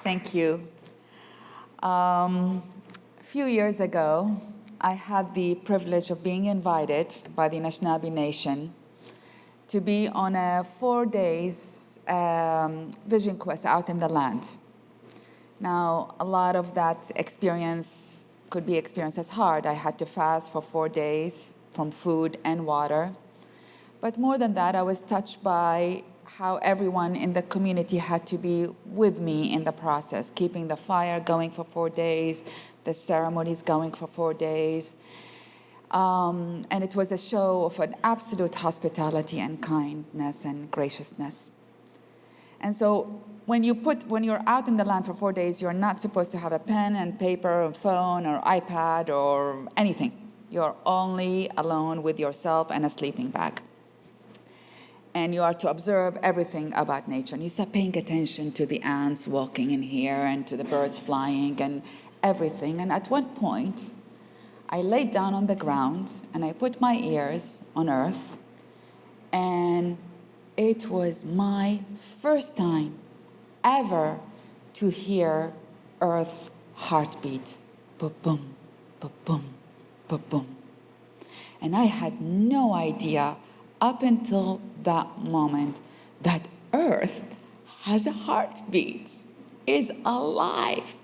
Thank you. A few years ago, I had the privilege of being invited by the Anishinaabe Nation to be on a 4 days vision quest out in the land. Now, a lot of that experience could be experienced as hard. I had to fast for 4 days from food and water. But more than that, I was touched by how everyone in the community had to be with me in the process, keeping the fire going for 4 days, the ceremonies going for 4 days. And it was a show of an absolute hospitality and kindness and graciousness. And so when you're out in the land for 4 days, you're not supposed to have a pen and paper or phone or iPad or anything. You're only alone with yourself and a sleeping bag. And you are to observe everything about nature. And you start paying attention to the ants walking in here and to the birds flying and everything. And at one point, I laid down on the ground and I put my ears on earth. And it was my first time ever to hear Earth's heartbeat. Ba-boom, ba-boom, ba-boom. And I had no idea up until that moment that Earth has a heartbeat, is alive.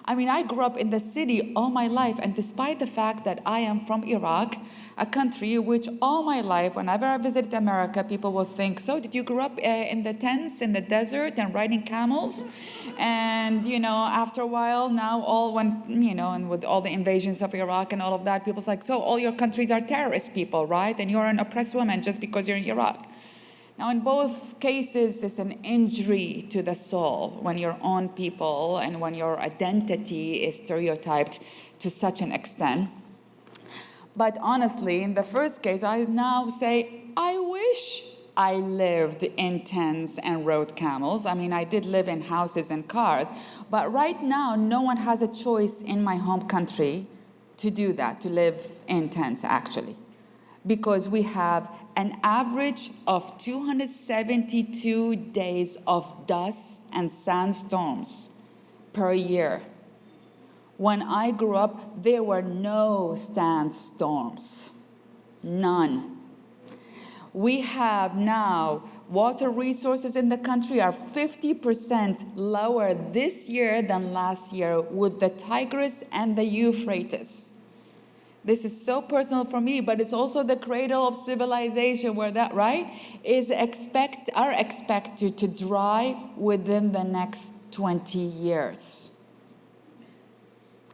I mean, I grew up in the city all my life, and despite the fact that I am from Iraq, a country which all my life, whenever I visited America, people will think, so did you grow up in the tents, in the desert, and riding camels? And, after a while, now and with all the invasions of Iraq and all of that, people's like, so all your countries are terrorist people, right? And you're an oppressed woman just because you're in Iraq. Now, in both cases, it's an injury to the soul when your own people and when your identity is stereotyped to such an extent. But honestly, in the first case, I now say, I wish I lived in tents and rode camels. I mean, I did live in houses and cars. But right now, no one has a choice in my home country to do that, to live in tents, actually. Because we have an average of 272 days of dust and sandstorms per year. When I grew up, there were no sandstorms, none. We have now water resources in the country are 50% lower this year than last year with the Tigris and the Euphrates. This is so personal for me, but it's also the cradle of civilization where that, right, are expected to dry within the next 20 years.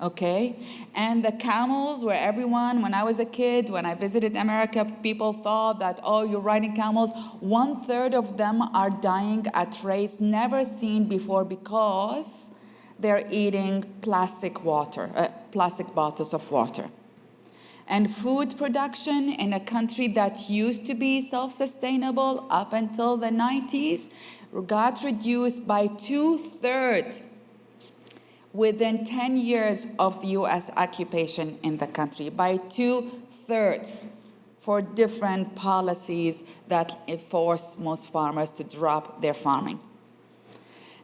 Okay? And the camels, where everyone, when I was a kid, when I visited America, people thought that, oh, you're riding camels. 1/3 of them are dying at rates never seen before because they're eating plastic bottles of water. And food production in a country that used to be self-sustainable up until the 90s got reduced by 2/3 within 10 years of the US occupation in the country, by 2/3 for different policies that force most farmers to drop their farming.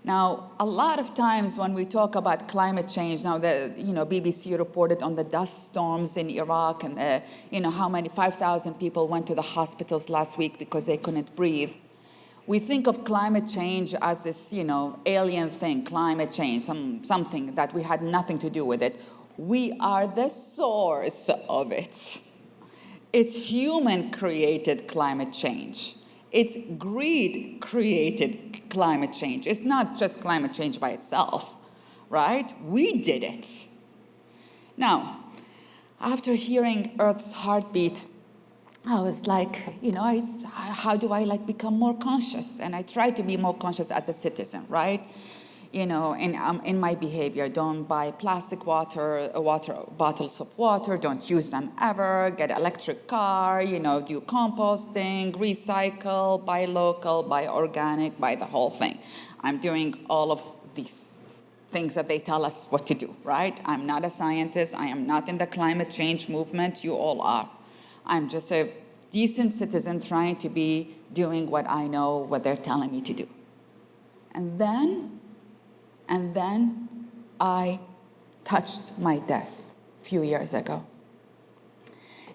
Now, a lot of times when we talk about climate change, now the BBC reported on the dust storms in Iraq and how many 5,000 people went to the hospitals last week because they couldn't breathe. We think of climate change as this alien thing, climate change, something that we had nothing to do with it. We are the source of it. It's human-created climate change. It's greed-created climate change. It's not just climate change by itself, right? We did it. Now, after hearing Earth's heartbeat, I was like, how do I become more conscious? And I try to be more conscious as a citizen, right? In my behavior. Don't buy plastic bottles of water. Don't use them ever. Get an electric car. Do composting, recycle, buy local, buy organic, buy the whole thing. I'm doing all of these things that they tell us what to do, right? I'm not a scientist. I am not in the climate change movement. You all are. I'm just a decent citizen trying to be doing what I know, what they're telling me to do. And then And then I touched my death a few years ago.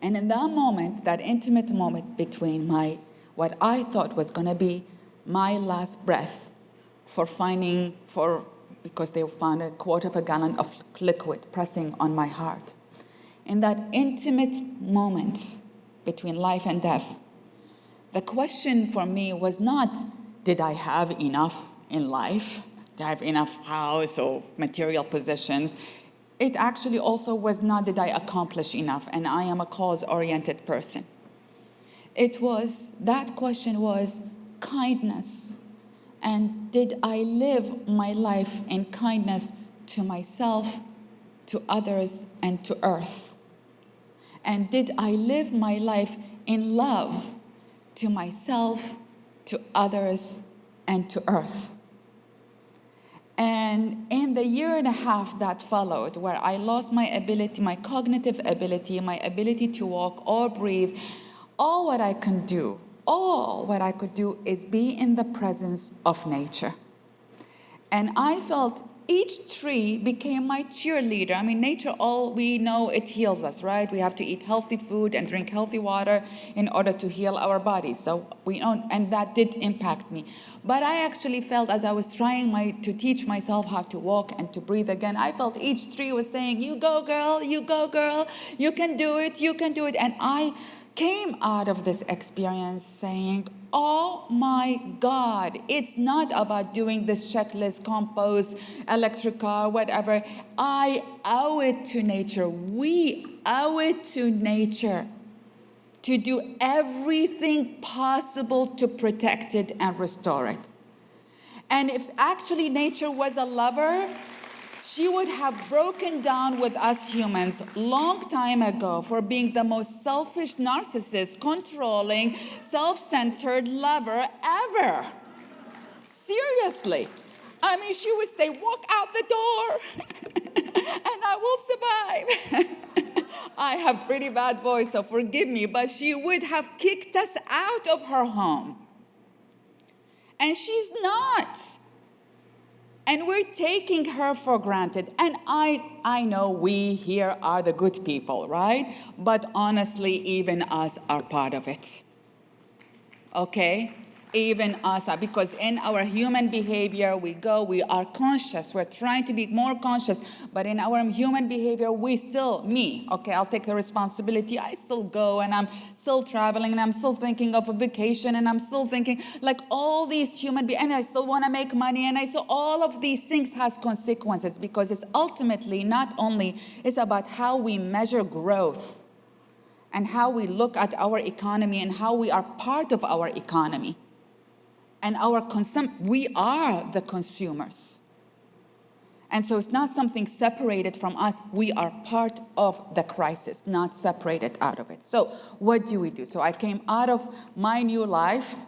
And in that moment, that intimate moment between what I thought was going to be my last breath because they found a quarter of a gallon of liquid pressing on my heart. In that intimate moment between life and death, the question for me was not, did I have enough in life? Did I have enough house or material possessions? It actually also was not, did I accomplish enough? And I am a cause-oriented person. That question was kindness. And did I live my life in kindness to myself, to others, and to earth? And did I live my life in love to myself, to others, and to earth? And in the year and a half that followed, where I lost my ability, my cognitive ability, my ability to walk or breathe, all what I could do is be in the presence of nature. And I felt each tree became my cheerleader. I mean, nature, all we know, it heals us, right? We have to eat healthy food and drink healthy water in order to heal our bodies. So we know, and that did impact me. But I actually felt, as I was trying to teach myself how to walk and to breathe again, I felt each tree was saying, you go girl, you go girl, you can do it, you can do it. And I came out of this experience saying, oh my God, it's not about doing this checklist, compost, electric car, whatever. I owe it to nature. We owe it to nature to do everything possible to protect it and restore it. And if actually nature was a lover, she would have broken down with us humans long time ago for being the most selfish, narcissist, controlling, self-centered lover ever. Seriously. I mean, she would say, walk out the door and I will survive. I have pretty bad voice, so forgive me, but she would have kicked us out of her home. And she's not. And we're taking her for granted. And I know we here are the good people, right? But honestly, even us are part of it. Okay? Even us are, because in our human behavior, we are conscious. We're trying to be more conscious. But in our human behavior, I'll take the responsibility. I still go and I'm still traveling and I'm still thinking of a vacation and I'm still thinking like all these human beings, and I still want to make money, and so all of these things has consequences, because it's ultimately not only it's about how we measure growth and how we look at our economy and how we are part of our economy. And we are the consumers. And so it's not something separated from us. We are part of the crisis, not separated out of it. So what do we do? So I came out of my new life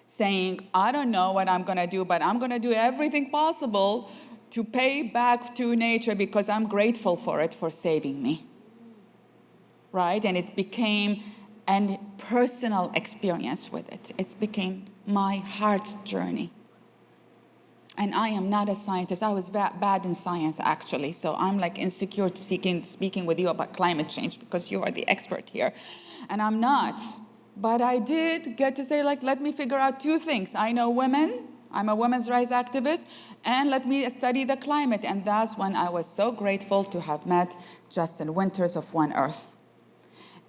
saying, I don't know what I'm going to do, but I'm going to do everything possible to pay back to nature because I'm grateful for it for saving me. Right? And it became a personal experience with it. It became my heart's journey. And I am not a scientist. I was bad in science, actually. So I'm like insecure speaking with you about climate change because you are the expert here. And I'm not. But I did get to say, let me figure out two things. I know women. I'm a women's rights activist. And let me study the climate. And that's when I was so grateful to have met Justin Winters of One Earth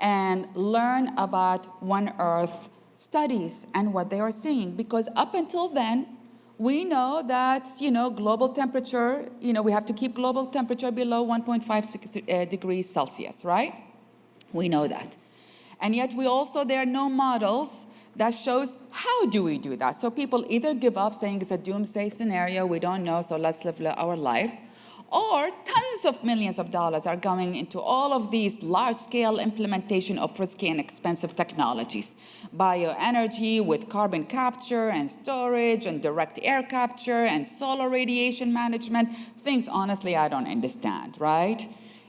and learn about One Earth studies and what they are seeing. Because up until then, we know that, global temperature, we have to keep global temperature below 1.5 degrees Celsius, right? We know that. And yet there are no models that shows how do we do that. So people either give up saying it's a doomsday scenario, we don't know, so let's live our lives. Or tons of millions of dollars are going into all of these large-scale implementation of risky and expensive technologies. Bioenergy with carbon capture and storage and direct air capture and solar radiation management. Things, honestly, I don't understand, right?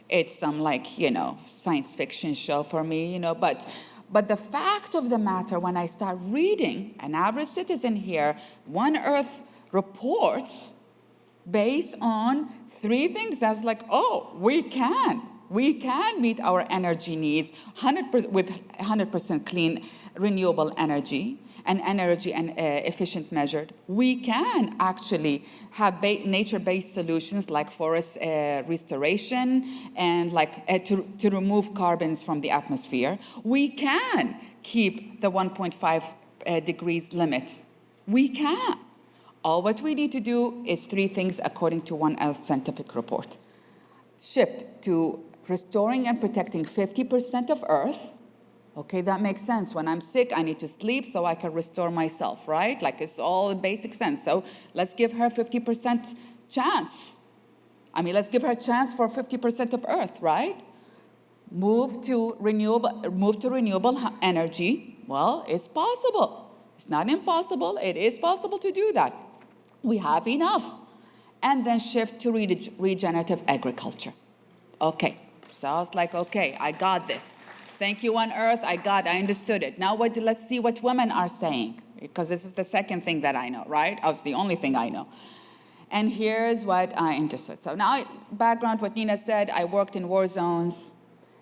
It's some science fiction show for me, But the fact of the matter, when I start reading, an average citizen here, One Earth reports based on three things. That's like, oh, we can meet our energy needs 100% with 100% clean, renewable energy and energy and efficient measured. We can actually have nature-based solutions like forest restoration and like to remove carbons from the atmosphere. We can keep the 1.5 degrees limit. We can. All what we need to do is three things according to one Earth scientific report. Shift to restoring and protecting 50% of Earth. Okay, that makes sense. When I'm sick, I need to sleep so I can restore myself, right? Like it's all basic sense. So let's give her 50% chance. Let's give her a chance for 50% of Earth, right? Move to renewable energy. Well, it's possible. It's not impossible. It is possible to do that. We have enough. And then shift to regenerative agriculture. Okay, so I was like, okay, I got this. Thank you, One Earth. I understood it. Now let's see what women are saying, because this is the second thing that I know, right? It's the only thing I know. And here's what I understood. So now, background, what Nina said, I worked in war zones.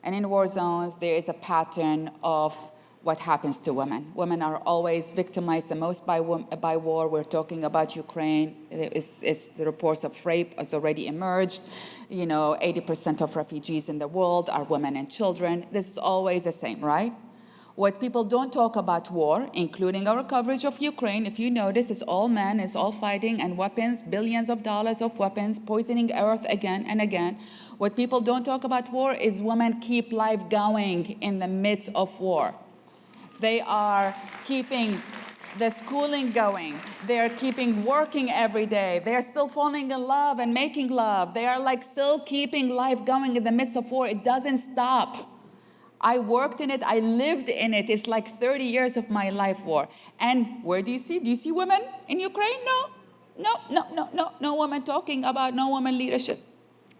And in war zones, there is a pattern of what happens to women. Women are always victimized the most by war. We're talking about Ukraine. The reports of rape has already emerged. 80% of refugees in the world are women and children. This is always the same, right? What people don't talk about war, including our coverage of Ukraine, if you notice, is all men, is all fighting and weapons, billions of dollars of weapons, poisoning earth again and again. What people don't talk about war is women keep life going in the midst of war. They are keeping the schooling going. They're keeping working every day. They're still falling in love and making love. They are like still keeping life going in the midst of war. It doesn't stop. I worked in it. I lived in it. It's like 30 years of my life war. And where do you see? Do you see women in Ukraine? No women talking about, no women leadership.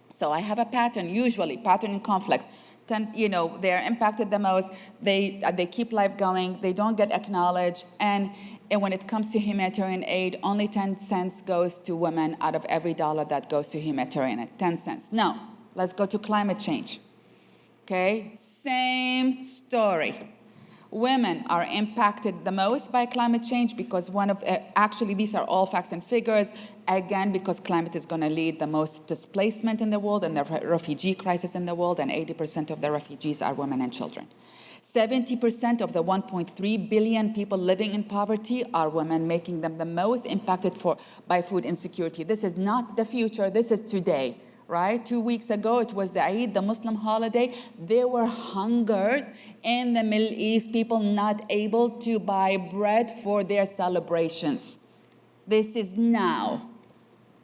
So I have a pattern, usually, pattern in conflicts. They're impacted the most. They keep life going. They don't get acknowledged. And when it comes to humanitarian aid, only 10 cents goes to women out of every dollar that goes to humanitarian aid. 10 cents. Now, let's go to climate change. Okay, same story. Women are impacted the most by climate change because actually these are all facts and figures, again, because climate is going to lead the most displacement in the world and the refugee crisis in the world, and 80% of the refugees are women and children. 70% of the 1.3 billion people living in poverty are women, making them the most impacted by food insecurity. This is not the future, this is today. Right? 2 weeks ago, it was the Eid, the Muslim holiday. There were hungers in the Middle East, people not able to buy bread for their celebrations. This is now.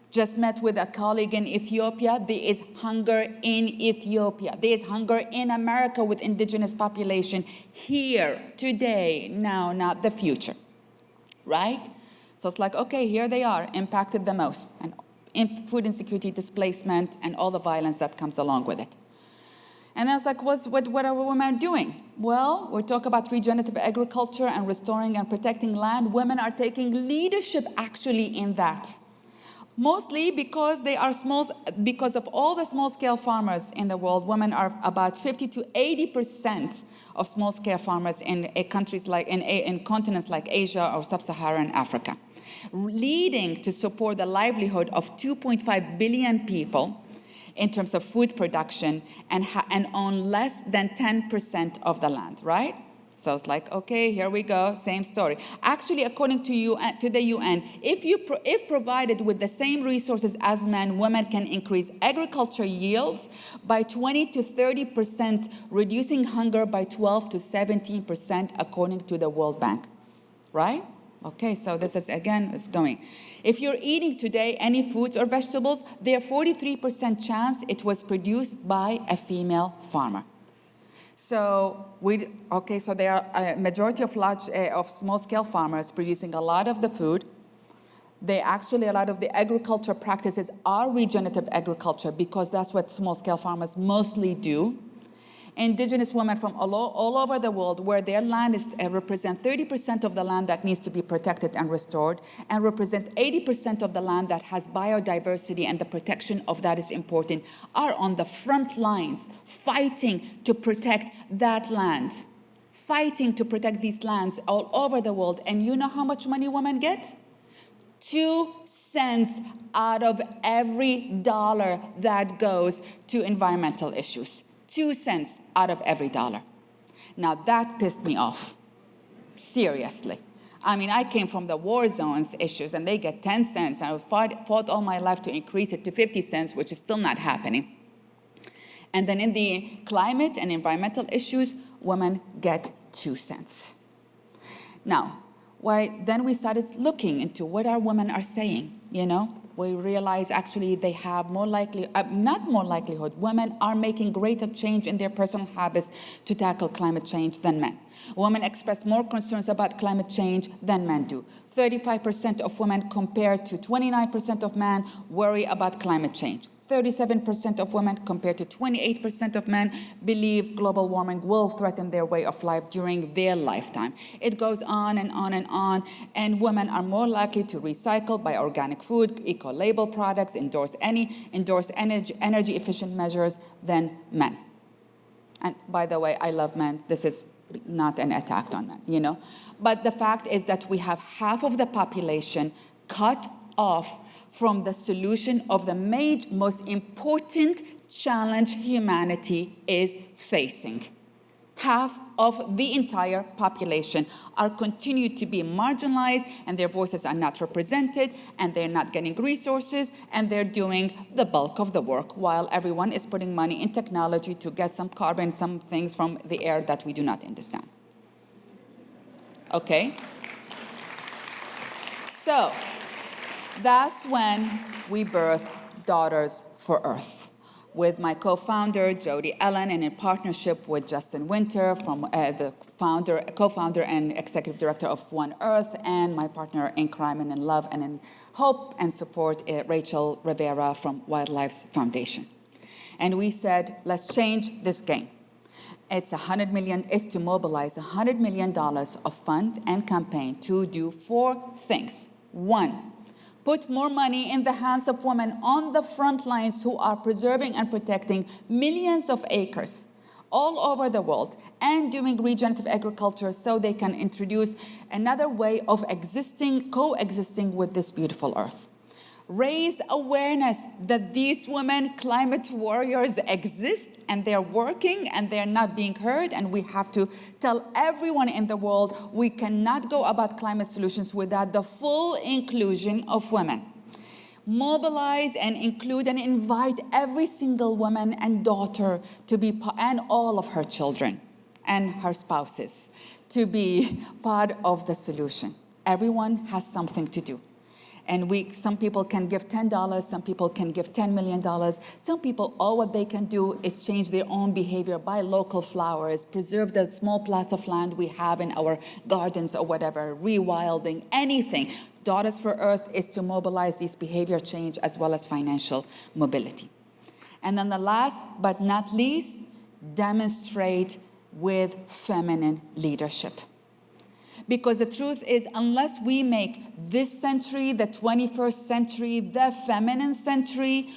Just met with a colleague in Ethiopia. There is hunger in Ethiopia. There is hunger in America with indigenous population here, today, now, not the future. Right? So it's like, okay, here they are, impacted the most. And in food insecurity, displacement, and all the violence that comes along with it. And I was like, what are women doing? Well, we talk about regenerative agriculture and restoring and protecting land. Women are taking leadership actually in that. Mostly because because of all the small-scale farmers in the world, women are about 50 to 80% of small-scale farmers in countries like in continents like Asia or sub-Saharan Africa, leading to support the livelihood of 2.5 billion people in terms of food production and own less than 10% of the land, right? So it's like, okay, here we go, same story. Actually, according to the UN, if provided with the same resources as men, women can increase agriculture yields by 20 to 30%, reducing hunger by 12 to 17%, according to the World Bank, right? Okay, so this is, again, it's going. If you're eating today any fruits or vegetables, there's 43% chance it was produced by a female farmer. So there are a majority of small-scale farmers producing a lot of the food. A lot of the agriculture practices are regenerative agriculture because that's what small-scale farmers mostly do. Indigenous women from all over the world, where their land represent 30% of the land that needs to be protected and restored, and represent 80% of the land that has biodiversity, and the protection of that is important, are on the front lines fighting to protect that land, fighting to protect these lands all over the world. And you know how much money women get? 2 cents out of every dollar that goes to environmental issues. 2 cents out of every dollar. Now that pissed me off, seriously. I mean, I came from the war zones issues and they get 10 cents. I fought all my life to increase it to 50 cents, which is still not happening. And then in the climate and environmental issues, women get 2 cents. Now, then we started looking into what our women are saying, you know? We realize actually they have not more likelihood, women are making greater change in their personal habits to tackle climate change than men. Women express more concerns about climate change than men do. 35% of women compared to 29% of men worry about climate change. 37% of women compared to 28% of men believe global warming will threaten their way of life during their lifetime. It goes on and on and on, and women are more likely to recycle, buy organic food, eco-label products, endorse energy efficient measures than men. And by the way, I love men. This is not an attack on men, you know. But the fact is that we have half of the population cut off from the solution of the most important challenge humanity is facing. Half of the entire population are continued to be marginalized, and their voices are not represented, and they're not getting resources, and they're doing the bulk of the work while everyone is putting money in technology to get some carbon, some things from the air that we do not understand. Okay? So, that's when we birthed Daughters for Earth with my co-founder, Jody Ellen, and in partnership with Justin Winter, from the co-founder and executive director of One Earth, and my partner in crime and in love and in hope and support, Rachel Rivera from Wildlife's Foundation. And we said, let's change this game. It's to mobilize $100 million of fund and campaign to do 4 things. 1, put more money in the hands of women on the front lines who are preserving and protecting millions of acres all over the world and doing regenerative agriculture so they can introduce another way of coexisting with this beautiful earth. Raise awareness that these women climate warriors exist and they're working and they're not being heard, and we have to tell everyone in the world we cannot go about climate solutions without the full inclusion of women. Mobilize and include and invite every single woman and daughter to be, and all of her children and her spouses, to be part of the solution. Everyone has something to do. And some people can give $10, some people can give $10 million. Some people, all what they can do is change their own behavior, buy local flowers, preserve the small plots of land we have in our gardens or whatever, rewilding, anything. Daughters for Earth is to mobilize this behavior change as well as financial mobility. And then the last but not least, demonstrate with feminine leadership. Because the truth is, unless we make this century, the 21st century, the feminine century,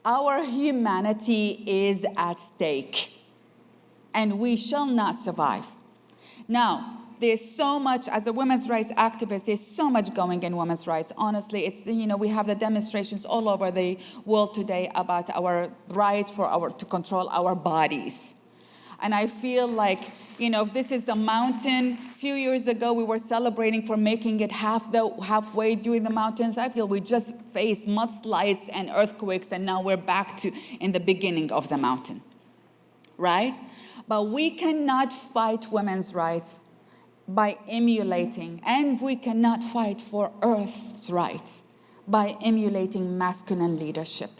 our humanity is at stake. And we shall not survive. Now, there's so much, as a women's rights activist, there's so much going in women's rights. Honestly, it's, we have the demonstrations all over the world today about our rights to control our bodies. And I feel like, if this is a mountain, a few years ago we were celebrating for making it halfway during the mountains. I feel we just faced mudslides and earthquakes, and now we're back in the beginning of the mountain, right? But we cannot fight women's rights by emulating, and we cannot fight for Earth's rights by emulating masculine leadership.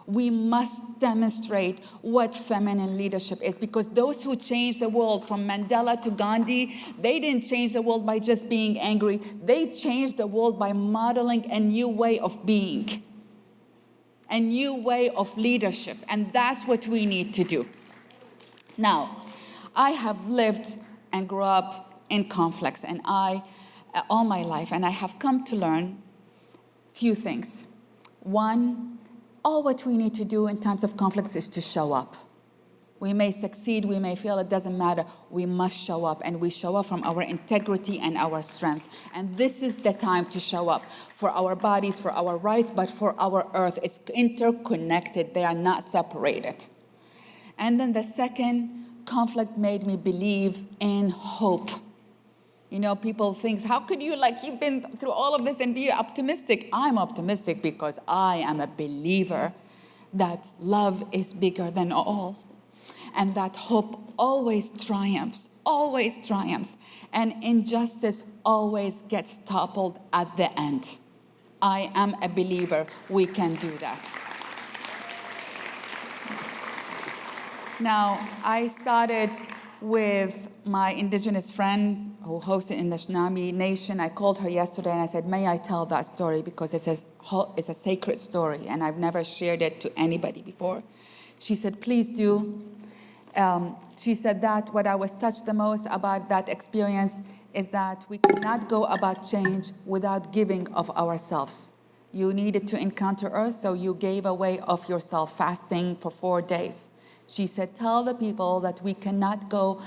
We must demonstrate what feminine leadership is, because those who changed the world, from Mandela to Gandhi, they didn't change the world by just being angry. They changed the world by modeling a new way of being, a new way of leadership, and that's what we need to do. Now, I have lived and grew up in conflicts, and all my life, and I have come to learn few things. One, all what we need to do in times of conflicts is to show up. We may succeed, we may fail, it doesn't matter. We must show up, and we show up from our integrity and our strength. And this is the time to show up for our bodies, for our rights, but for our earth. It's interconnected, they are not separated. And then the second, conflict made me believe in hope. You know, people think, how could you, you've been through all of this and be optimistic? I'm optimistic because I am a believer that love is bigger than all, and that hope always triumphs, and injustice always gets toppled at the end. I am a believer we can do that. Now, I started with my indigenous friend who hosted in the Shnami Nation. I called her yesterday and I said, may I tell that story, because it's a sacred story and I've never shared it to anybody before. She said, please do. She said that what I was touched the most about that experience is that we cannot go about change without giving of ourselves. You needed to encounter Earth, so you gave away of yourself, fasting for 4 days. She said, tell the people that we cannot go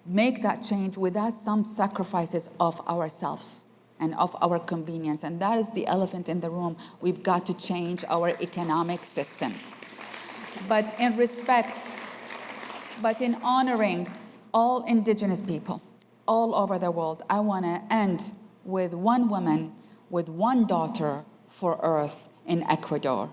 make that change without some sacrifices of ourselves and of our convenience. And that is the elephant in the room. We've got to change our economic system. But in honoring all indigenous people all over the world, I want to end with one woman with one daughter for Earth in Ecuador.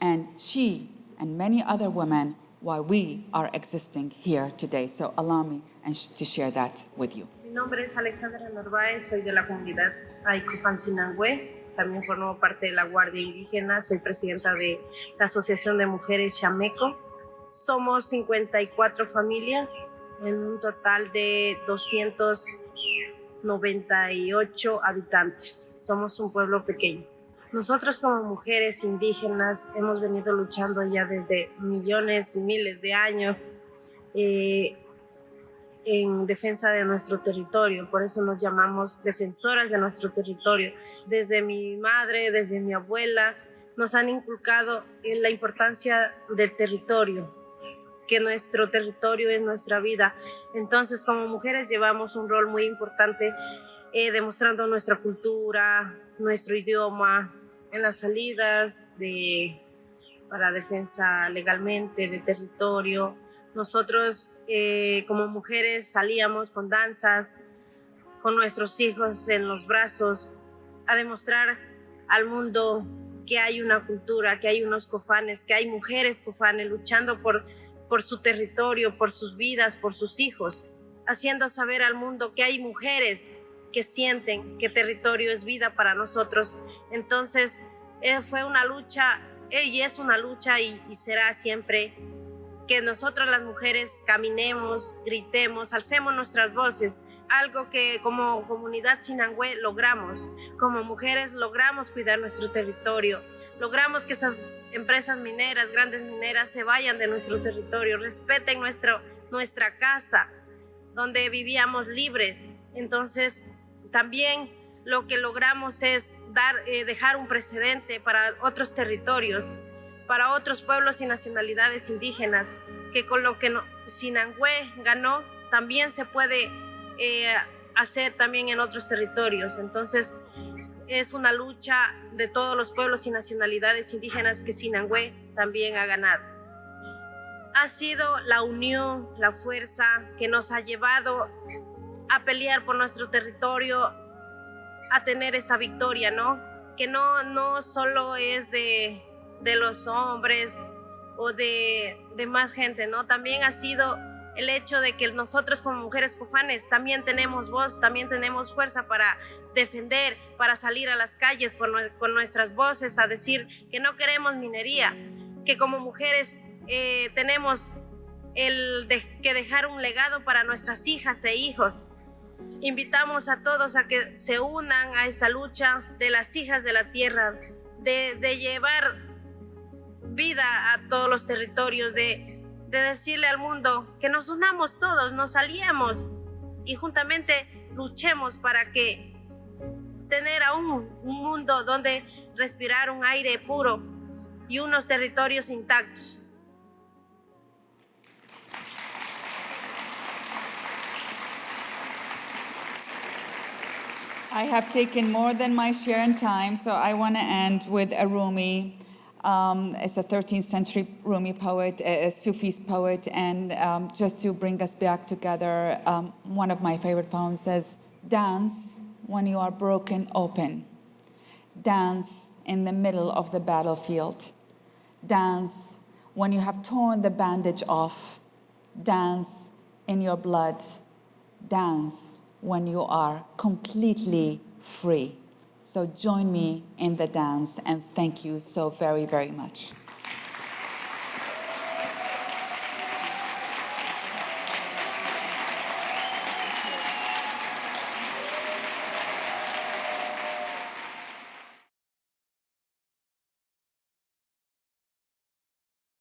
And she and many other women, why we are existing here today. So allow me to share that with you. Mi nombre es Alexandra Narváez, soy de la comunidad Aicufan-Sinangue, también formo parte de la Guardia Indígena, soy presidenta de la Asociación de Mujeres Chameco. Somos 54 familias en un total de 298 habitantes. Somos un pueblo pequeño. Nosotros como mujeres indígenas hemos venido luchando ya desde millones y miles de años en defensa de nuestro territorio. Por eso nos llamamos defensoras de nuestro territorio. Desde mi madre, desde mi abuela, nos han inculcado la importancia del territorio, que nuestro territorio es nuestra vida. Entonces, como mujeres llevamos un rol muy importante demostrando nuestra cultura, nuestro idioma, en las salidas para defensa legalmente de territorio. Nosotros como mujeres salíamos con danzas, con nuestros hijos en los brazos, a demostrar al mundo que hay una cultura, que hay unos cofanes, que hay mujeres cofanes luchando por su territorio, por sus vidas, por sus hijos, haciendo saber al mundo que hay mujeres que sienten que territorio es vida para nosotros. Entonces fue una lucha, y es una lucha y será siempre que nosotras las mujeres caminemos, gritemos, alcemos nuestras voces, algo que como comunidad Sinangue logramos. Como mujeres logramos cuidar nuestro territorio, logramos que esas empresas mineras, grandes mineras, se vayan de nuestro territorio, respeten nuestra casa, donde vivíamos libres. Entonces, también lo que logramos es dejar un precedente para otros territorios, para otros pueblos y nacionalidades indígenas, que con lo que Sinangue ganó, también se puede hacer también en otros territorios. Entonces, es una lucha de todos los pueblos y nacionalidades indígenas que Sinangue también ha ganado. Ha sido la unión, la fuerza que nos ha llevado a pelear por nuestro territorio, a tener esta victoria, ¿no? Que no solo es de los hombres o de más gente, ¿no? También ha sido el hecho de que nosotros como mujeres cofanes también tenemos voz, también tenemos fuerza para defender, para salir a las calles con nuestras voces a decir que no queremos minería, que como mujeres tenemos que dejar un legado para nuestras hijas e hijos. Invitamos a todos a que se unan a esta lucha de las hijas de la tierra, de llevar vida a todos los territorios, de de decirle al mundo que nos unamos todos, nos aliemos y juntamente luchemos para que tener aún un mundo donde respirar un aire puro y unos territorios intactos. I have taken more than my share in time, so I want to end with a Rumi. It's a 13th century Rumi poet, a Sufi poet, and just to bring us back together, one of my favorite poems says, "Dance when you are broken open. Dance in the middle of the battlefield. Dance when you have torn the bandage off. Dance in your blood. Dance when you are completely free." So join me in the dance, and thank you so very, very much.